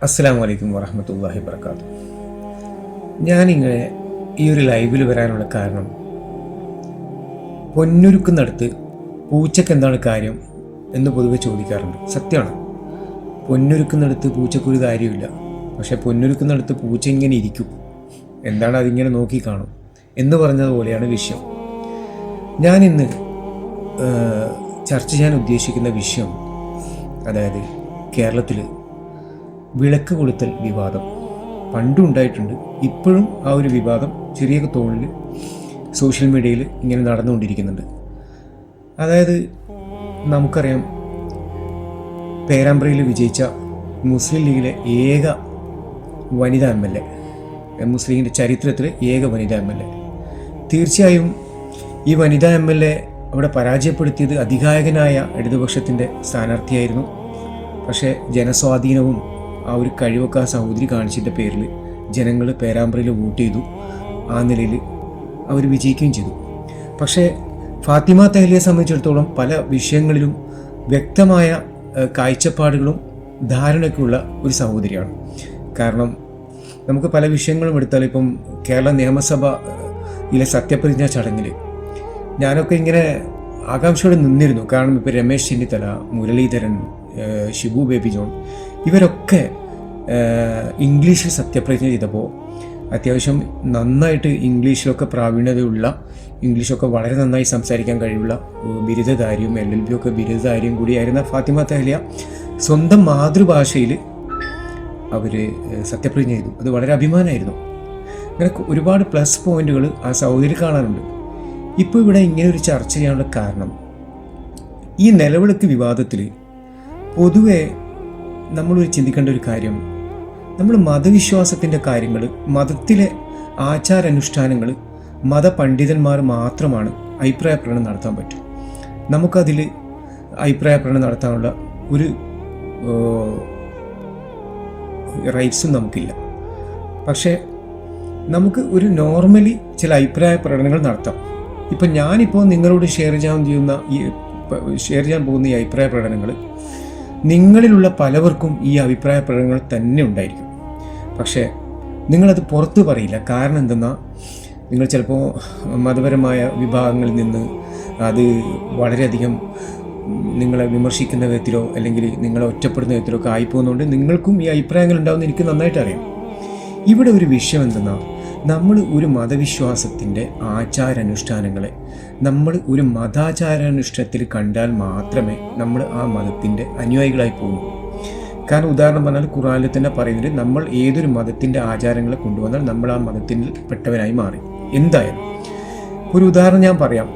അസ്സലാമു അലൈക്കും വറഹ്മത്തുള്ളാഹി വബറകാതുഹു. ഞാനിങ്ങനെ ഈ ഒരു ലൈവിൽ വരാനുള്ള കാരണം, പൊന്നൊരുക്കുന്നിടത്ത് പൂച്ചയ്ക്ക് എന്താണ് കാര്യം എന്ന് പൊതുവെ ചോദിക്കാറുണ്ട്. സത്യമാണ്, പൊന്നൊരുക്കുന്നിടത്ത് പൂച്ചക്കൊരു കാര്യമില്ല. പക്ഷേ പൊന്നൊരുക്കുന്നിടത്ത് പൂച്ച ഇങ്ങനെ ഇരിക്കും, എന്താണ് അതിങ്ങനെ നോക്കി കാണും എന്ന് പറഞ്ഞതുപോലെയാണ് വിഷയം. ഞാനിന്ന് ചർച്ച ചെയ്യാൻ ഉദ്ദേശിക്കുന്ന വിഷയം, അതായത് കേരളത്തിൽ വിളക്ക് കൊളുത്തൽ വിവാദം പണ്ടും ഉണ്ടായിട്ടുണ്ട്. ഇപ്പോഴും ആ ഒരു വിവാദം ചെറിയ തോണിൽ സോഷ്യൽ മീഡിയയിൽ ഇങ്ങനെ നടന്നുകൊണ്ടിരിക്കുന്നുണ്ട്. അതായത് നമുക്കറിയാം, പേരാമ്പ്രയിൽ വിജയിച്ച മുസ്ലിം ലീഗിലെ ഏക വനിതാ MLA, മുസ്ലിം ലീഗിൻ്റെ ചരിത്രത്തിലെ ഏക വനിതാ MLA. തീർച്ചയായും ഈ വനിതാ MLA അവിടെ പരാജയപ്പെടുത്തിയത് അധികായകനായ ഇടതുപക്ഷത്തിൻ്റെ സ്ഥാനാർത്ഥിയായിരുന്നു. പക്ഷേ ജനസ്വാധീനവും ആ ഒരു കഴിവൊക്കെ ആ സഹോദരി കാണിച്ചതിൻ്റെ പേരിൽ ജനങ്ങൾ പേരാമ്പ്രയിൽ വോട്ട് ചെയ്തു. ആ നിലയിൽ അവർ വിജയിക്കുകയും ചെയ്തു. പക്ഷേ ഫാത്തിമ തഹ്ലിയെ സംബന്ധിച്ചിടത്തോളം പല വിഷയങ്ങളിലും വ്യക്തമായ കാഴ്ചപ്പാടുകളും ധാരണയൊക്കെയുള്ള ഒരു സഹോദരിയാണ്. കാരണം നമുക്ക് പല വിഷയങ്ങളും എടുത്താൽ, ഇപ്പം കേരള നിയമസഭയിലെ സത്യപ്രതിജ്ഞാ ചടങ്ങിൽ ഞാനൊക്കെ ഇങ്ങനെ ആകാംക്ഷയോടെ നിന്നിരുന്നു. കാരണം ഇപ്പോൾ രമേശ് ചെന്നിത്തല, മുരളീധരൻ, ഷിബു ബേബി ജോൺ ഇവരൊക്കെ ഇംഗ്ലീഷിൽ സത്യപ്രതിജ്ഞ ചെയ്തപ്പോൾ അത്യാവശ്യം നന്നായിട്ട് ഇംഗ്ലീഷിലൊക്കെ പ്രാവീണ്യതയുള്ള, ഇംഗ്ലീഷൊക്കെ വളരെ നന്നായി സംസാരിക്കാൻ കഴിവുള്ള ബിരുദധാരിയും LLB ഒക്കെ ബിരുദധാരിയും കൂടിയായിരുന്ന ഫാത്തിമ തഹ്ലിയ സ്വന്തം മാതൃഭാഷയിൽ അവർ സത്യപ്രതിജ്ഞ ചെയ്തു. അത് വളരെ അഭിമാനമായിരുന്നു. അങ്ങനെ ഒരുപാട് പ്ലസ് പോയിന്റുകൾ ആ സഹോദരി കാണാനുണ്ട്. ഇപ്പോൾ ഇവിടെ ഇങ്ങനെ ഒരു ചർച്ച ചെയ്യാനുള്ള കാരണം, ഈ നിലവിളക്ക് വിവാദത്തിൽ പൊതുവെ നമ്മളൊരു ചിന്തിക്കേണ്ട ഒരു കാര്യം, നമ്മൾ മതവിശ്വാസത്തിൻ്റെ കാര്യങ്ങൾ, മതത്തിലെ ആചാരാനുഷ്ഠാനങ്ങൾ മതപണ്ഡിതന്മാർ മാത്രമാണ് അഭിപ്രായ പ്രകടനം നടത്താൻ പറ്റും. നമുക്കതിൽ അഭിപ്രായ പ്രകടനം നടത്താനുള്ള ഒരു റൈറ്റ്സും നമുക്കില്ല. പക്ഷേ നമുക്ക് ഒരു നോർമലി ചില അഭിപ്രായ പ്രകടനങ്ങൾ നടത്താം. ഇപ്പം ഞാനിപ്പോൾ നിങ്ങളോട് ഷെയർ ചെയ്യാൻ പോകുന്ന ഈ അഭിപ്രായ പ്രകടനങ്ങൾ നിങ്ങളിലുള്ള പലവർക്കും ഈ അഭിപ്രായ പ്രകടനങ്ങൾ തന്നെ ഉണ്ടായിരിക്കും. പക്ഷേ നിങ്ങളത് പുറത്തു പറയില്ല. കാരണം എന്തെന്നാൽ, നിങ്ങൾ ചിലപ്പോൾ മതപരമായ വിഭാഗങ്ങളിൽ നിന്ന് അത് വളരെയധികം നിങ്ങളെ വിമർശിക്കുന്ന വിധത്തിലോ അല്ലെങ്കിൽ നിങ്ങളെ ഒറ്റപ്പെടുന്ന വിധത്തിലോ ഒക്കെ ആയിപ്പോകുന്നതുകൊണ്ട് നിങ്ങൾക്കും ഈ അഭിപ്രായങ്ങൾ ഉണ്ടാവുമെന്ന് എനിക്ക് നന്നായിട്ട് അറിയാം. ഇവിടെ ഒരു വിഷയം എന്തെന്നാൽ, നമ്മൾ ഒരു മതവിശ്വാസത്തിൻ്റെ ആചാരാനുഷ്ഠാനങ്ങളെ നമ്മൾ ഒരു മതാചാരാനുഷ്ഠാനത്തിൽ കണ്ടാൽ മാത്രമേ നമ്മൾ ആ മതത്തിൻ്റെ അനുയായികളായി പോകുന്നു. കാരണം ഉദാഹരണം പറഞ്ഞാൽ, ഖുർആനിൽ തന്നെ പറയുന്നത്, നമ്മൾ ഏതൊരു മതത്തിൻ്റെ ആചാരങ്ങളെ കൊണ്ടുവന്നാൽ നമ്മൾ ആ മതത്തിൽ പെട്ടവനായി മാറി. എന്തായാലും ഒരു ഉദാഹരണം ഞാൻ പറയാം.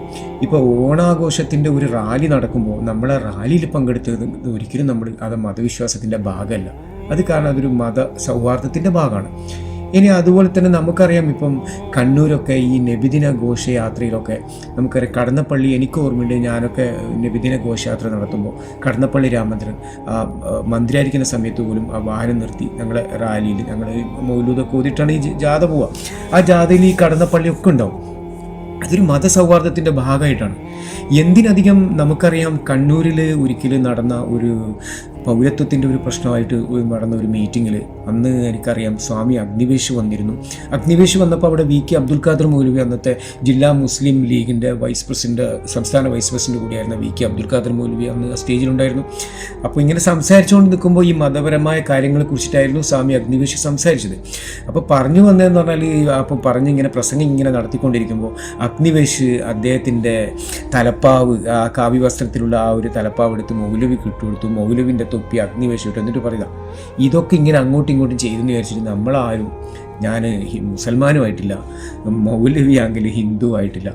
ഇപ്പോൾ ഓണാഘോഷത്തിൻ്റെ ഒരു റാലി നടക്കുമ്പോൾ നമ്മൾ ആ റാലിയിൽ പങ്കെടുത്തത് ഒരിക്കലും നമ്മൾ അത് മതവിശ്വാസത്തിൻ്റെ ഭാഗമല്ല. അത് കാരണം അതൊരു മത സൗഹാർദ്ദത്തിൻ്റെ ഭാഗമാണ്. ഇനി അതുപോലെ തന്നെ നമുക്കറിയാം, ഇപ്പം കണ്ണൂരൊക്കെ ഈ നബിദിന ഘോഷയാത്രയിലൊക്കെ നമുക്കറിയാം, കടന്നപ്പള്ളി, എനിക്ക് ഓർമ്മയുണ്ട്, ഞാനൊക്കെ നബിദിന ഘോഷയാത്ര നടത്തുമ്പോൾ കടന്നപ്പള്ളി രാമചന്ദ്രൻ മന്ത്രിയായിരിക്കുന്ന സമയത്ത് പോലും ആ വാഹനം നിർത്തി ഞങ്ങളെ റാലിയിൽ ഞങ്ങൾ മൗലൂദൊക്കെ ഓതിയിട്ടാണ് ഈ ജാഥ പോവുക. ആ ജാഥയിൽ ഈ കടന്നപ്പള്ളിയൊക്കെ ഉണ്ടാവും. അതൊരു മതസൗഹാർദ്ദത്തിൻ്റെ ഭാഗമായിട്ടാണ്. എന്തിനധികം നമുക്കറിയാം, കണ്ണൂരിൽ ഒരിക്കലും നടന്ന ഒരു പൗരത്വത്തിൻ്റെ ഒരു പ്രശ്നമായിട്ട് നടന്ന ഒരു മീറ്റിങ്ങിൽ അന്ന് എനിക്കറിയാം സ്വാമി അഗ്നിവേശ് വന്നിരുന്നു. അഗ്നിവേശ് വന്നപ്പോൾ അവിടെ VK അബ്ദുൽ ഖാദർ മൗലവി, അന്നത്തെ ജില്ലാ മുസ്ലിം ലീഗിൻ്റെ സംസ്ഥാന വൈസ് പ്രസിഡന്റ് കൂടിയായിരുന്ന VK അബ്ദുൽ ഖാദർ മൗലവി അന്ന് സ്റ്റേജിലുണ്ടായിരുന്നു. അപ്പോൾ ഇങ്ങനെ സംസാരിച്ചുകൊണ്ട് നിൽക്കുമ്പോൾ ഈ മതപരമായ കാര്യങ്ങളെ കുറിച്ചിട്ടായിരുന്നു സ്വാമി അഗ്നിവേശ് സംസാരിച്ചത്. അപ്പോൾ പറഞ്ഞു വന്നതെന്ന് പറഞ്ഞാൽ, അപ്പോൾ പറഞ്ഞിങ്ങനെ പ്രസംഗം ഇങ്ങനെ നടത്തിക്കൊണ്ടിരിക്കുമ്പോൾ അഗ്നിവേശ് അദ്ദേഹത്തിൻ്റെ തലപ്പാവ്, ആ കാവ്യവസ്ത്രത്തിലുള്ള ആ ഒരു തലപ്പാവ് എടുത്ത് മൗലവിക്ക് ഇട്ടുകൊടുത്തു. മൗലവിൻ്റെ തൊപ്പി അഗ്നിവേശ് ഇട്ടു. എന്നിട്ട് പറയുക, ഇതൊക്കെ ഇങ്ങനെ അങ്ങോട്ടും ഇങ്ങോട്ടും ചെയ്തെന്ന് വിചാരിച്ചിട്ട് നമ്മളാരും, ഞാൻ മുസൽമാനുമായിട്ടില്ല, മൗലവിയാണെങ്കിൽ ഹിന്ദു ആയിട്ടില്ല.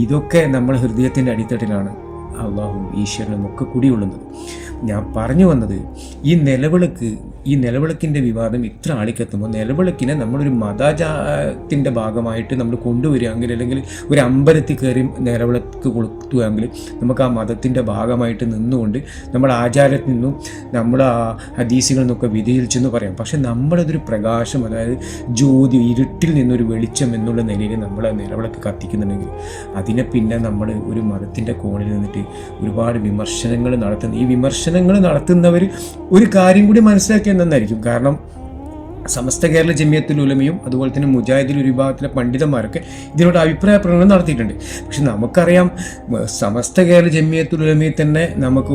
ഇതൊക്കെ നമ്മുടെ ഹൃദയത്തിൻ്റെ അടിത്തട്ടിലാണ് അള്ളാഹും ഈശ്വരനും ഒക്കെ കുടികൊള്ളുന്നത്. ഞാൻ പറഞ്ഞു വന്നത്, ഈ നിലവിളക്കിൻ്റെ വിവാദം ഇത്ര ആളിക്കെത്തുമ്പോൾ നിലവിളക്കിനെ നമ്മളൊരു മതാചാരത്തിൻ്റെ ഭാഗമായിട്ട് നമ്മൾ കൊണ്ടുവരികയാണെങ്കിൽ, അല്ലെങ്കിൽ ഒരു അമ്പലത്തിൽ കയറി നിലവിളക്ക് കൊളുത്തുകയാണെങ്കിൽ നമുക്ക് ആ മതത്തിൻ്റെ ഭാഗമായിട്ട് നിന്നുകൊണ്ട് നമ്മുടെ ആചാരത്തിൽ നിന്നും നമ്മൾ ആ ഹദീസുകളിൽ നിന്നൊക്കെ വ്യതിചലിച്ചെന്ന് പറയാം. പക്ഷെ നമ്മളതൊരു പ്രകാശം, അതായത് ജ്യോതി, ഇരുട്ടിൽ നിന്നൊരു വെളിച്ചം എന്നുള്ള നിലയിൽ നമ്മൾ നിലവിളക്ക് കത്തിക്കുന്നുണ്ടെങ്കിൽ അതിനെ പിന്നെ നമ്മൾ ഒരു മതത്തിൻ്റെ കോണിൽ നിന്നിട്ട് ഒരുപാട് വിമർശനങ്ങൾ നടത്തുന്നു. ഈ വിമർശനം പ്രഭാഷണങ്ങൾ നടത്തുന്നവർ ഒരു കാര്യം കൂടി മനസ്സിലാക്കിയെന്നായിരിക്കും. കാരണം സമസ്ത കേരള ജമിയത്തുൽ ഉലമയും അതുപോലെ തന്നെ മുജാഹിദുൽ ഒരു വിഭാഗത്തിലെ പണ്ഡിതന്മാരൊക്കെ ഇതിനോട് അഭിപ്രായ പ്രകടനം നടത്തിയിട്ടുണ്ട്. പക്ഷെ നമുക്കറിയാം സമസ്ത കേരള ജമിയത്തുൽ ഉലമയിൽ തന്നെ നമുക്ക്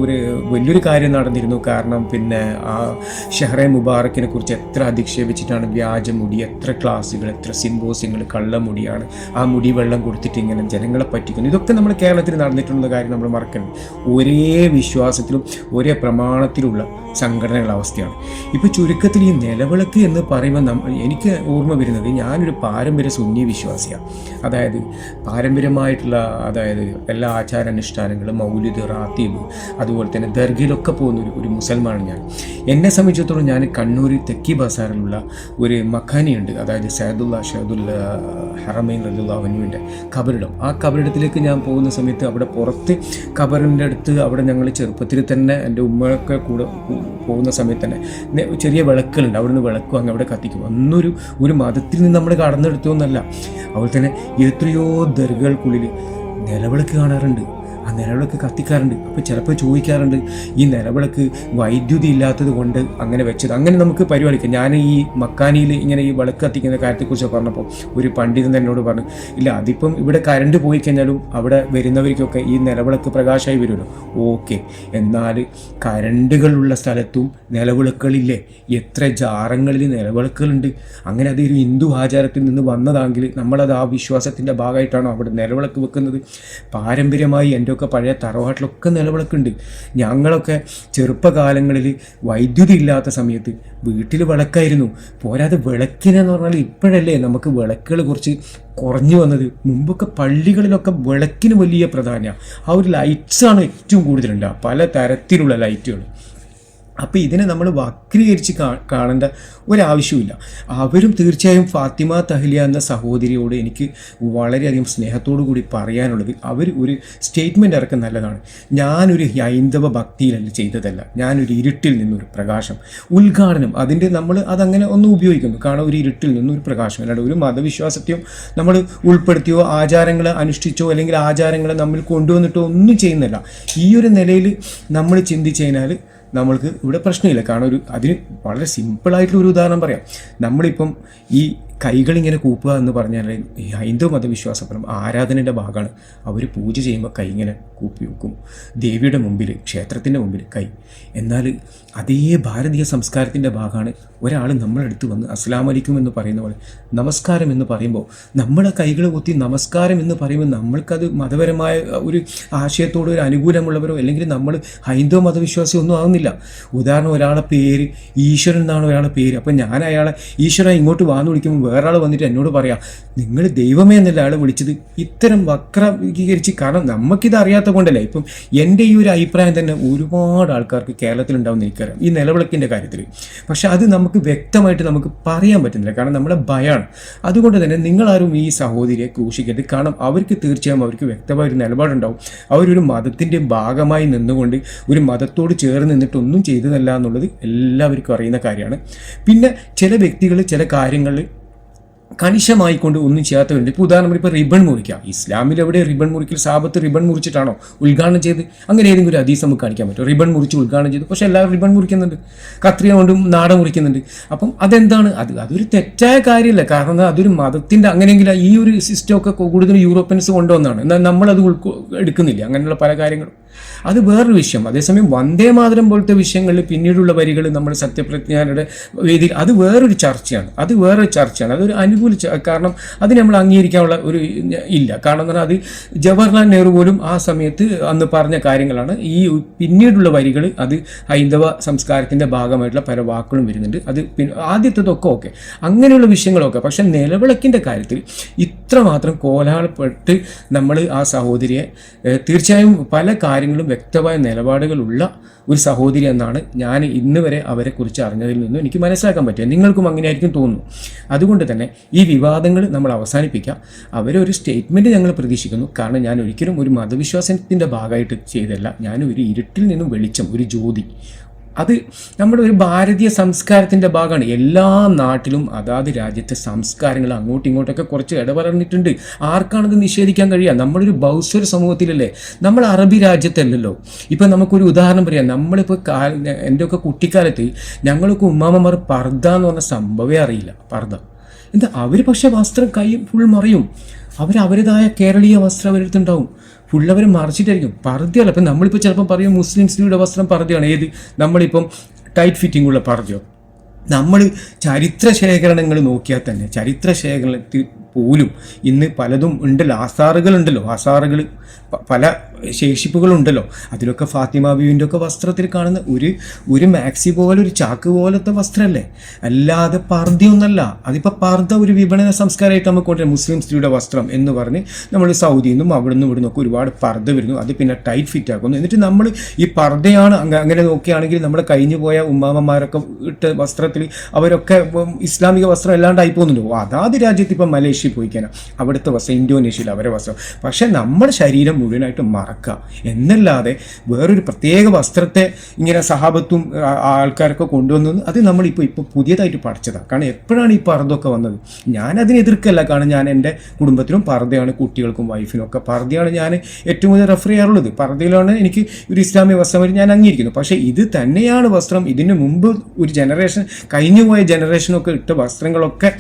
വലിയൊരു കാര്യം നടന്നിരുന്നു. കാരണം പിന്നെ ആ ഷെഹ്റെ മുബാറക്കിനെ കുറിച്ച് എത്ര അധിക്ഷേപിച്ചിട്ടാണ്, വ്യാജമുടി, എത്ര ക്ലാസ്സുകൾ, എത്ര സിംബോസിയങ്ങൾ, കള്ളമുടിയാണ്, ആ മുടി വെള്ളം കൊടുത്തിട്ട് ഇങ്ങനെ ജനങ്ങളെ പറ്റിക്കുന്നു. ഇതൊക്കെ നമ്മുടെ കേരളത്തിൽ നടന്നിട്ടുള്ള കാര്യം നമ്മൾ മറക്കണം. ഒരേ വിശ്വാസത്തിലും ഒരേ പ്രമാണത്തിലുള്ള സംഘടനകളുടെ അവസ്ഥയാണ്. ഇപ്പോൾ ചുരുക്കത്തിൽ ഈ നിലവിളക്ക് എന്ന് പറയുമ്പോൾ എനിക്ക് ഓർമ്മ വരുന്നത്, ഞാനൊരു പാരമ്പര്യ സുന്നി വിശ്വാസിയാണ്. അതായത് പാരമ്പര്യമായിട്ടുള്ള എല്ലാ ആചാരാനുഷ്ഠാനങ്ങളും, മൗലിദ്, റാത്തീബ്, അതുപോലെ തന്നെ ദർഗയിലൊക്കെ പോകുന്ന ഒരു മുസൽമാനാണ് ഞാൻ. എന്നെ സംബന്ധിച്ചിടത്തോളം ഞാൻ കണ്ണൂർ തെക്കി ബസാറിലുള്ള ഒരു മഖാനിയുണ്ട്, അതായത് ഷഹദുൽ ഹറമൈൻ റളിയല്ലാഹു അൻഹുവിൻ്റെ ഖബറിടം. ആ ഖബറിടത്തിലേക്ക് ഞാൻ പോകുന്ന സമയത്ത് അവിടെ പുറത്ത് ഖബറിൻ്റെ അടുത്ത് അവിടെ ഞങ്ങൾ ചെറുപ്പത്തിൽ തന്നെ എൻ്റെ ഉമ്മയൊക്കെ കൂടെ പോകുന്ന സമയത്ത് തന്നെ ചെറിയ വിളക്കുകളുണ്ട്. അവിടുന്ന് വിളക്കും അങ്ങ് അവിടെ കത്തിക്കും. ഒരു മതത്തിൽ നിന്ന് നമ്മൾ കടന്നെടുത്തതൊന്നല്ല. അതുപോലെ തന്നെ എത്രയോ ദർഗകൾക്കുള്ളിൽ നിലവിളക്ക് കാണാറുണ്ട്, ആ നിലവിളക്ക് കത്തിക്കാറുണ്ട്. അപ്പോൾ ചിലപ്പോൾ ചോദിക്കാറുണ്ട്, ഈ നിലവിളക്ക് വൈദ്യുതി ഇല്ലാത്തത് കൊണ്ട് അങ്ങനെ വെച്ചത്, അങ്ങനെ നമുക്ക് പരിപാടിക്കാം. ഞാൻ ഈ മക്കാനിയിൽ ഇങ്ങനെ ഈ വിളക്ക് കത്തിക്കുന്ന കാര്യത്തെക്കുറിച്ച് പറഞ്ഞപ്പോൾ ഒരു പണ്ഡിതൻ എന്നോട് പറഞ്ഞു, ഇല്ല അതിപ്പം ഇവിടെ കറണ്ട് പോയി കഴിഞ്ഞാലും അവിടെ വരുന്നവർക്കൊക്കെ ഈ നിലവിളക്ക് പ്രകാശമായി വരുമല്ലോ. ഓക്കെ, എന്നാൽ കരണ്ടുകളുള്ള സ്ഥലത്തും നിലവിളക്കുകളില്ലേ? എത്ര ജാറങ്ങളിൽ നിലവിളക്കുകളുണ്ട്. അങ്ങനെ അതൊരു ഹിന്ദു ആചാരത്തിൽ നിന്ന് വന്നതാണെങ്കിൽ നമ്മളത് ആ വിശ്വാസത്തിൻ്റെ ഭാഗമായിട്ടാണോ അവിടെ നിലവിളക്ക് വെക്കുന്നത്? പാരമ്പര്യമായി എൻ്റെ ഒക്കെ പഴയ തറവാട്ടിലൊക്കെ നിലവിളക്കുണ്ട്. ഞങ്ങളൊക്കെ ചെറുപ്പകാലങ്ങളിൽ വൈദ്യുതി ഇല്ലാത്ത സമയത്ത് വീട്ടിൽ വിളക്കായിരുന്നു. പോരാതെ വിളക്കിനെന്ന് പറഞ്ഞാൽ ഇപ്പോഴല്ലേ നമുക്ക് വിളക്കുകൾ കുറച്ച് കുറഞ്ഞു വന്നത്. മുമ്പൊക്കെ പള്ളികളിലൊക്കെ വിളക്കിന് വലിയ പ്രാധാന്യമാണ്. ആ ഒരു ലൈറ്റ്സാണ് ഏറ്റവും കൂടുതലുണ്ടാവുക, പല തരത്തിലുള്ള ലൈറ്റുകൾ. അപ്പോൾ ഇതിനെ നമ്മൾ വക്രീകരിച്ച് കാണേണ്ട ഒരാവശ്യമില്ല. അവരും തീർച്ചയായും ഫാത്തിമ തഹ്ലിയ എന്ന സഹോദരിയോട് എനിക്ക് വളരെയധികം സ്നേഹത്തോടു കൂടി പറയാനുള്ളത്, അവർ ഒരു സ്റ്റേറ്റ്മെൻറ്റ് ഇറക്കാൻ നല്ലതാണ്. ഞാനൊരു ഹൈന്ദവ ഭക്തിയിലല്ല ചെയ്തതല്ല, ഞാനൊരു ഇരുട്ടിൽ നിന്നൊരു പ്രകാശം, ഉദ്ഘാടനം അതിൻ്റെ നമ്മൾ അതങ്ങനെ ഒന്ന് ഉപയോഗിക്കുന്നു. കാരണം ഒരു ഇരുട്ടിൽ നിന്നൊരു പ്രകാശം, അല്ലാണ്ട് ഒരു മതവിശ്വാസത്തെയോ നമ്മൾ ഉൾപ്പെടുത്തിയോ ആചാരങ്ങളെ അനുഷ്ഠിച്ചോ അല്ലെങ്കിൽ ആചാരങ്ങളെ നമ്മൾ കൊണ്ടുവന്നിട്ടോ ഒന്നും ചെയ്യുന്നില്ല. ഈ ഒരു നിലയിൽ നമ്മൾ ചിന്തിച്ചു കഴിഞ്ഞാൽ നമ്മൾക്ക് ഇവിടെ പ്രശ്നമില്ല. കാരണം അതിന് വളരെ സിമ്പിളായിട്ടുള്ള ഒരു ഉദാഹരണം പറയാം. നമ്മളിപ്പം ഈ കൈകളിങ്ങനെ കൂപ്പുക എന്ന് പറഞ്ഞാൽ ഈ ഹൈന്ദവ മതവിശ്വാസപ്രകാരം ആരാധനയുടെ ഭാഗമാണ്. അവർ പൂജ ചെയ്യുമ്പോൾ കൈ ഇങ്ങനെ കൂപ്പി വെക്കും ദേവിയുടെ മുമ്പിൽ, ക്ഷേത്രത്തിൻ്റെ മുമ്പിൽ കൈ. എന്നാൽ അതേ ഭാരതീയ സംസ്കാരത്തിൻ്റെ ഭാഗമാണ് ഒരാൾ നമ്മളെടുത്ത് വന്ന് അസ്സലാമു അലൈക്കും എന്ന് പറയുന്ന പോലെ നമസ്കാരം എന്ന് പറയുമ്പോൾ നമ്മളെ കൈകൾ കൊത്തി നമസ്കാരം എന്ന് പറയുമ്പോൾ നമ്മൾക്കത് മതപരമായ ഒരു ആശയത്തോട് ഒരു അനുകൂലമുള്ളവരോ അല്ലെങ്കിൽ നമ്മൾ ഹൈന്ദവ മതവിശ്വാസം ഒന്നും ആവുന്നില്ല. ഉദാഹരണം, ഒരാളെ പേര് ഈശ്വരൻ എന്നാണ് ഒരാളെ പേര്. അപ്പം ഞാൻ അയാളെ ഈശ്വരൻ ഇങ്ങോട്ട് വാന്ന് വിളിക്കുമ്പോൾ വേറെ ആൾ വന്നിട്ട് എന്നോട് പറയാം നിങ്ങൾ ദൈവമേ എന്നല്ല അയാൾ വിളിച്ചത്. ഇത്തരം വക്രീകരിച്ച്, കാരണം നമുക്കിത് അറിയാത്ത കൊണ്ടല്ലേ. ഇപ്പം എൻ്റെ ഈ ഒരു അഭിപ്രായം തന്നെ ഒരുപാട് ആൾക്കാർക്ക് കേരളത്തിലുണ്ടാവുന്ന എനിക്കറിയാം ഈ നിലവിളക്കിൻ്റെ കാര്യത്തിൽ. പക്ഷെ അത് നമുക്ക് വ്യക്തമായിട്ട് നമുക്ക് പറയാൻ പറ്റുന്നില്ല, കാരണം നമ്മുടെ ഭയമാണ്. അതുകൊണ്ട് തന്നെ നിങ്ങളാരും ഈ സഹോദരിയെ ക്രൂശിക്കരുത്. കാരണം അവർക്ക് തീർച്ചയായും അവർക്ക് വ്യക്തമായൊരു നിലപാടുണ്ടാവും. അവരൊരു മതത്തിൻ്റെ ഭാഗമായി നിന്നുകൊണ്ട് ഒരു മതത്തോട് ചേർന്ന് നിന്നിട്ട് ഒന്നും ചെയ്തതല്ല എന്നുള്ളത് എല്ലാവർക്കും അറിയുന്ന കാര്യമാണ്. പിന്നെ ചില വ്യക്തികൾ ചില കാര്യങ്ങളിൽ കണിശമായിക്കൊണ്ട് ഒന്നും ചെയ്യാത്തവരുണ്ട്. ഇപ്പോൾ ഉദാഹരണം, ഇപ്പോൾ റിബൺ മുറിക്കുക. ഇസ്ലാമിൽ എവിടെ റിബൺ മുറിക്കൽ? സാബത്ത് റിബൺ മുറിച്ചിട്ടാണോ ഉദ്ഘാടനം ചെയ്ത്? അങ്ങനെ ഏതെങ്കിലും ഒരു ഹദീസ് നമുക്ക് കാണിക്കാൻ പറ്റും? റിബൺ മുറിച്ച് ഉദ്ഘാടനം ചെയ്തു. പക്ഷേ എല്ലാവരും റിബൺ മുറിക്കുന്നുണ്ട്, കത്രിക കൊണ്ടും നാട മുറിക്കുന്നുണ്ട്. അപ്പം അതെന്താണ്? അതൊരു തെറ്റായ കാര്യമല്ല. കാരണം അതൊരു മതത്തിൻ്റെ അങ്ങനെയെങ്കിൽ ഈ ഒരു സിസ്റ്റമൊക്കെ കൂടുതൽ യൂറോപ്യൻസ് കൊണ്ടുവന്നാണ്. എന്നാൽ നമ്മളത് എടുക്കുന്നില്ല. അങ്ങനെയുള്ള പല കാര്യങ്ങളും അത് വേറൊരു വിഷയം. അതേസമയം വന്ദേ മാതരം പോലത്തെ വിഷയങ്ങളിൽ പിന്നീടുള്ള വരികൾ നമ്മൾ സത്യപ്രതിജ്ഞയുടെ വേദിയിൽ അത് വേറൊരു ചർച്ചയാണ്. അതൊരു അനുകൂല, കാരണം അത് നമ്മൾ അംഗീകരിക്കാനുള്ള ഒരു ഇല്ല. കാരണം എന്ന് പറഞ്ഞാൽ അത് ജവഹർലാൽ നെഹ്റു പോലും ആ സമയത്ത് അന്ന് പറഞ്ഞ കാര്യങ്ങളാണ്. ഈ പിന്നീടുള്ള വരികൾ അത് ഹൈന്ദവ സംസ്കാരത്തിൻ്റെ ഭാഗമായിട്ടുള്ള പല വാക്കുകളും വരുന്നുണ്ട്. അത് ആദ്യത്തതൊക്കെ ഓക്കെ, അങ്ങനെയുള്ള വിഷയങ്ങളൊക്കെ. പക്ഷെ നിലവിളക്കിൻ്റെ കാര്യത്തിൽ ഇത്രമാത്രം കോലാഹലപ്പെട്ട് നമ്മൾ ആ സഹോദരിയെ തീർച്ചയായും പല കാര്യങ്ങളും വ്യക്തമായ നിലപാടുകളുള്ള ഒരു സഹോദരി എന്നാണ് ഞാൻ ഇന്ന് വരെ അവരെക്കുറിച്ച് അറിഞ്ഞതിൽ നിന്നും എനിക്ക് മനസ്സിലാക്കാൻ പറ്റുക. നിങ്ങൾക്കും അങ്ങനെയായിരിക്കും തോന്നുന്നു. അതുകൊണ്ട് തന്നെ ഈ വിവാദങ്ങൾ നമ്മൾ അവസാനിപ്പിക്കുക. അവരൊരു സ്റ്റേറ്റ്മെൻറ്റ് ഞങ്ങൾ പ്രതീക്ഷിക്കുന്നു. കാരണം ഞാൻ ഒരിക്കലും ഒരു മതവിശ്വാസത്തിൻ്റെ ഭാഗമായിട്ട് ചെയ്തല്ല. ഞാൻ ഒരു ഇരുട്ടിൽ നിന്നും വെളിച്ചം, ഒരു ജ്യോതി, അത് നമ്മുടെ ഒരു ഭാരതീയ സംസ്കാരത്തിൻ്റെ ഭാഗമാണ്. എല്ലാ നാട്ടിലും അതാത് രാജ്യത്തെ സംസ്കാരങ്ങൾ അങ്ങോട്ടും ഇങ്ങോട്ടൊക്കെ കുറച്ച് ഇടപെടർന്നിട്ടുണ്ട്. ആർക്കാണത് നിഷേധിക്കാൻ കഴിയുക? നമ്മളൊരു ബൗദ്ധ സമൂഹത്തിലല്ലേ, നമ്മൾ അറബി രാജ്യത്തല്ലല്ലോ. ഇപ്പം നമുക്കൊരു ഉദാഹരണം പറയാം. നമ്മളിപ്പോൾ എൻ്റെയൊക്കെ കുട്ടിക്കാലത്ത് ഞങ്ങൾക്ക് ഉമ്മാമ്മമാർ പർദ്ദ എന്ന് പറഞ്ഞ സംഭവമേ അറിയില്ല. പർദ്ദ എന്താ? അവർ പക്ഷേ വസ്ത്രം കൈ ഫുൾ മറയും. അവരവരുടേതായ കേരളീയ വസ്ത്രം അവരെടുത്തുണ്ടാവും. ഫുള്ളവർ മറിച്ചിട്ടായിരിക്കും. പർദ്ദയല്ല. ഇപ്പം നമ്മളിപ്പോൾ ചിലപ്പം പറയും മുസ്ലിം സ്ത്രീയുടെ വസ്ത്രം പർദ്ദയാണ്. ഏത്? നമ്മളിപ്പം ടൈറ്റ് ഫിറ്റിംഗ് ഉള്ള പർദ്ദയോ? നമ്മൾ ചരിത്ര ശേഖരണങ്ങൾ നോക്കിയാൽ തന്നെ ചരിത്ര ശേഖരണത്തിൽ പോലും ഇന്ന് പലതും ഉണ്ടല്ലോ. ആസാറുകൾ പല ശേഷിപ്പുകളുണ്ടല്ലോ. അതിലൊക്കെ ഫാത്തിമ ബീവിൻ്റെ ഒക്കെ വസ്ത്രത്തിൽ കാണുന്ന ഒരു മാക്സി പോലെ ഒരു ചാക്ക് പോലത്തെ വസ്ത്രമല്ലേ, അല്ലാതെ പർദ്ദയൊന്നല്ല. അതിപ്പോൾ പർദ്ദ ഒരു വിപണന സംസ്കാരമായിട്ട് നമുക്ക് കൊണ്ടുവരാം. മുസ്ലിം സ്ത്രീയുടെ വസ്ത്രം എന്ന് പറഞ്ഞ് നമ്മൾ സൗദിയിൽ നിന്നും അവിടെ നിന്നും ഇവിടെ നിന്നൊക്കെ ഒരുപാട് പർദ്ദ വരുന്നു. അത് പിന്നെ ടൈറ്റ് ഫിറ്റ് ആക്കുന്നു. എന്നിട്ട് നമ്മൾ ഈ പർദ്ദയാണ് അങ്ങനെ നോക്കുകയാണെങ്കിൽ നമ്മുടെ കഴിഞ്ഞു പോയ ഉമ്മാമ്മമാരൊക്കെ ഇട്ട വസ്ത്രത്തിൽ അവരൊക്കെ ഇസ്ലാമിക വസ്ത്രം അല്ലാണ്ടായി പോകുന്നുണ്ടോ? അതാത് രാജ്യത്ത് ഇപ്പം മലേഷ്യ പോയിക്കാനാ അവിടുത്തെ വസ്ത്രം, ഇന്തോനേഷ്യയിൽ അവരെ വസ്ത്രം. പക്ഷെ നമ്മുടെ ശരീരം മുഴുവനായിട്ട് മറക്കുക എന്നല്ലാതെ വേറൊരു പ്രത്യേക വസ്ത്രത്തെ ഇങ്ങനെ സഹാബത്തും ആൾക്കാരൊക്കെ കൊണ്ടുവന്നത് അത് നമ്മളിപ്പോൾ പുതിയതായിട്ട് പഠിച്ചതാണ്. കാരണം എപ്പോഴാണ് ഈ പർദ്ദയൊക്കെ വന്നത്? ഞാനതിനെ എതിർക്കല്ല. കാരണം ഞാൻ എൻ്റെ കുടുംബത്തിലും പർദ്ദയാണ്, കുട്ടികൾക്കും വൈഫിനും ഒക്കെ പർദ്ദയാണ് ഞാൻ ഏറ്റവും കൂടുതൽ റെഫർ ചെയ്യാറുള്ളത്. പർദ്ദയിലാണ് എനിക്ക് ഒരു ഇസ്ലാമിക വസ്ത്രം ഞാൻ അംഗീകരിക്കുന്നു. പക്ഷേ ഇത് തന്നെയാണ് വസ്ത്രം. ഇതിന് മുമ്പ് ഒരു ജനറേഷൻ കഴിഞ്ഞുപോയ ജനറേഷനൊക്കെ ഇട്ട വസ്ത്രങ്ങളൊക്കെ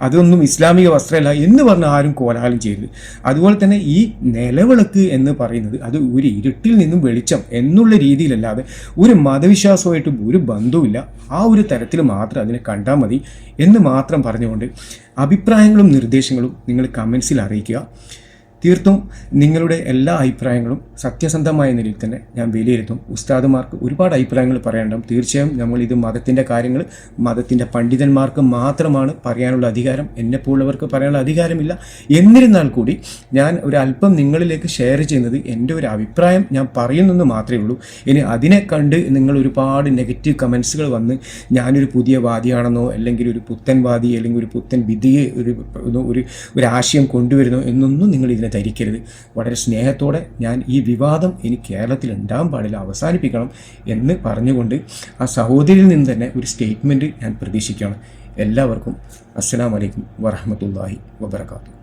അതൊന്നും ഇസ്ലാമിക വസ്ത്രമല്ല എന്ന് പറഞ്ഞ് ആരും കോലാഹലം ചെയ്തത്. അതുപോലെ തന്നെ ഈ നിലവിളക്ക് എന്ന് പറയുന്നത് അത് ഒരു ഇരുട്ടിൽ നിന്നും വെളിച്ചം എന്നുള്ള രീതിയിലല്ലാതെ ഒരു മതവിശ്വാസമായിട്ട് ഒരു ബന്ധവുമില്ല. ആ ഒരു തരത്തിൽ മാത്രം അതിനെ കണ്ടാൽ മതി എന്ന് മാത്രം പറഞ്ഞുകൊണ്ട് അഭിപ്രായങ്ങളും നിർദ്ദേശങ്ങളും നിങ്ങൾ കമൻസിൽ അറിയിക്കുക. തീർത്തും നിങ്ങളുടെ എല്ലാ അഭിപ്രായങ്ങളും സത്യസന്ധമായ നിലയിൽ തന്നെ ഞാൻ വിലയിരുത്തും. ഉസ്താദുമാർക്ക് ഒരുപാട് അഭിപ്രായങ്ങൾ പറയാനുണ്ടാവും. തീർച്ചയായും നമ്മളിത് മതത്തിൻ്റെ കാര്യങ്ങൾ മതത്തിൻ്റെ പണ്ഡിതന്മാർക്ക് മാത്രമാണ് പറയാനുള്ള അധികാരം. എന്നെപ്പോലുള്ളവർക്ക് പറയാനുള്ള അധികാരമില്ല. എന്നിരുന്നാൽ കൂടി ഞാൻ ഒരു അല്പം നിങ്ങളിലേക്ക് ഷെയർ ചെയ്യുന്നത് എൻ്റെ ഒരു അഭിപ്രായം ഞാൻ പറയുന്നെന്ന് മാത്രമേ ഉള്ളൂ. ഇനി അതിനെ കണ്ട് നിങ്ങൾ ഒരുപാട് നെഗറ്റീവ് കമൻസുകൾ വന്ന് ഞാനൊരു പുതിയ വാദിയാണെന്നോ അല്ലെങ്കിൽ ഒരു പുത്തൻ വാദി അല്ലെങ്കിൽ ഒരു പുത്തൻ വിധിയെ ഒരു ആശയം കൊണ്ടുവരുന്നോ എന്നൊന്നും നിങ്ങൾ ഇതിനെ ധരിക്കരുത്. വളരെ സ്നേഹത്തോടെ ഞാൻ ഈ വിവാദം ഇനി കേരളത്തിൽ ഉണ്ടാകാൻ പാടില്ല, അവസാനിപ്പിക്കണം എന്ന് പറഞ്ഞുകൊണ്ട് ആ സഹോദരിയിൽ നിന്ന് തന്നെ ഒരു സ്റ്റേറ്റ്മെൻറ്റ് ഞാൻ പ്രതീക്ഷിക്കുകയാണ്. എല്ലാവർക്കും അസ്സലാമു അലൈക്കും വറഹ്മത്തുള്ളാഹി വബറകാതുഹു.